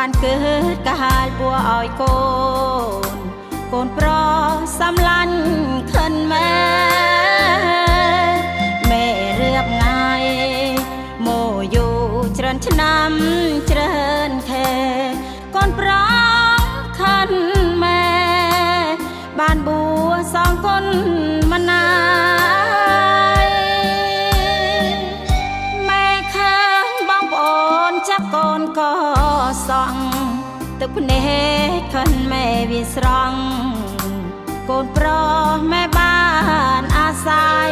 បានកើតកាលពួរឲ្យកូនប្រុសសំឡាញ់ខិនម៉ែរៀបងាយមកយូរច្រើនឆ្នាំច្រើនខែកូនប្រុសខិនម៉ែបានបួសសងគុណម្នាយម៉ែឃើញបងប្អូនចាប់កូនក៏សង់ទឹកភ្នែកខិនម៉ែវាស្រង់កូនប្រុសម៉ែបានអាស្រ័យ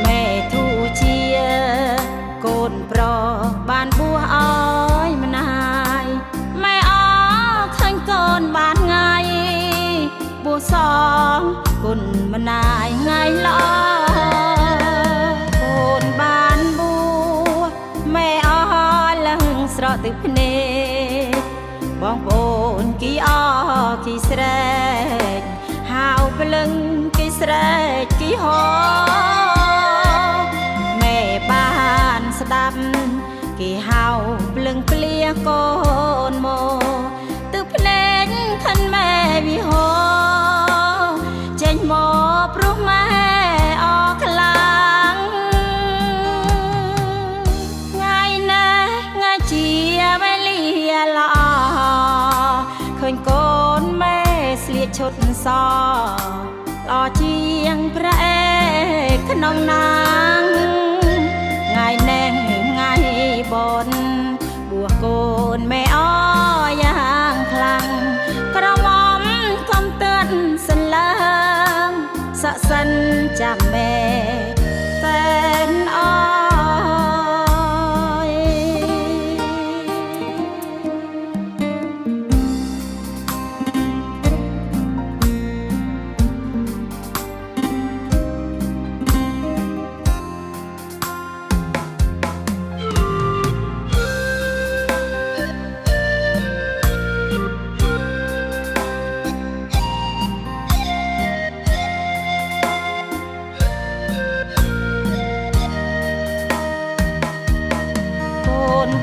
ម៉ែធូជាកូនប្រុសបានបួសឲ្យម្នាយម៉ែអរឃើញកូនបានថ្ងៃបួសសងគុណម្នាយថ្ងៃល្អកូនបានបួសម៉ែអរឡើងស្រក់ទឹកភ្នែកបងប្អូនគីអគីស្រែកហៅព្រលឹងគីស្រែកគីហោម៉ែបានស្ដាប់គេហៅព្រលឹងព្លាកូនមកទឹកភ្នែកខិនម៉ែវិហោចេញមកព្រោះម៉ែអរខ្លាំងថ្ងៃណាថ្ងៃជាវេលាល្អឃើញកូនម៉ែស្លៀកឈុតសល្អជាងព្រះអេក្នុងណាងថ្ងៃនេះថ្ងៃបុណ្យបួសកូនម៉ែអយ៉ាងខ្លាំងក្រមុំកុំទឿនសន្លឹងសក់សិនចាំម៉ែសែនអ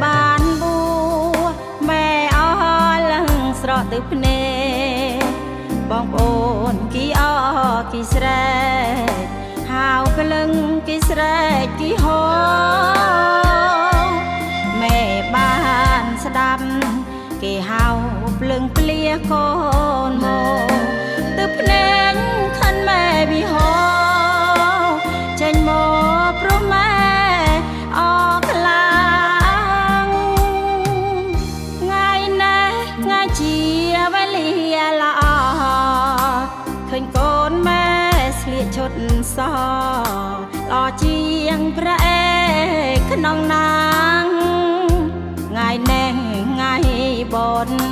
បានបួសម៉ែអរឡើងស្រក់ទឹកភ្នែកបងប្អូនគីអគីស្រែកហៅព្រលឹងគីស្រែកគីហោម៉ែបានស្ដាប់គេហៅព្រលឹងព្លាកូនមកទឹកភ្នែកខិនម៉ែវិហោចេញមកព្រោះម៉ែអរខ្លាំងជាវេលាល្អឃើញកូនម៉ែស្លៀកឈុតសល្អជាងព្រះអេក្នុងណាងថ្ងៃនេះថ្ងៃបុណ្យ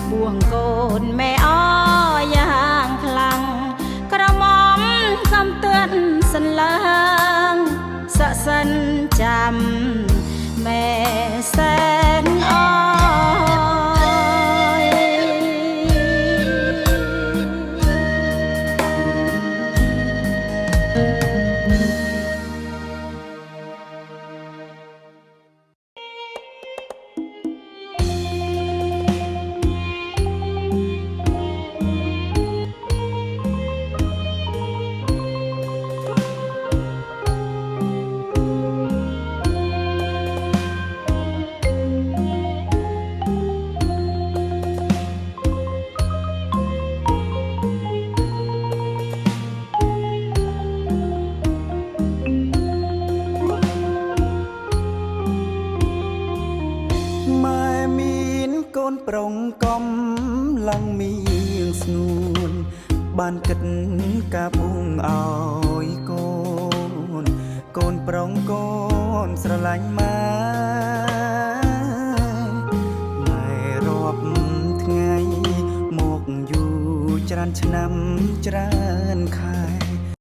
បួសកូនម៉ែអយ៉ាងខ្លាំងក្រមុំកំទឿនសន្លឹងសក់សិនចាំម៉ែសែនអប្រុងកំឡងមៀងស្នួនបានគិតកាបួងឲ្យកូនប្រុងកូនស្រឡាញ់ម៉ែរាប់ថ្ងៃមកយូរច្រើនឆ្នាំច្រើនខែ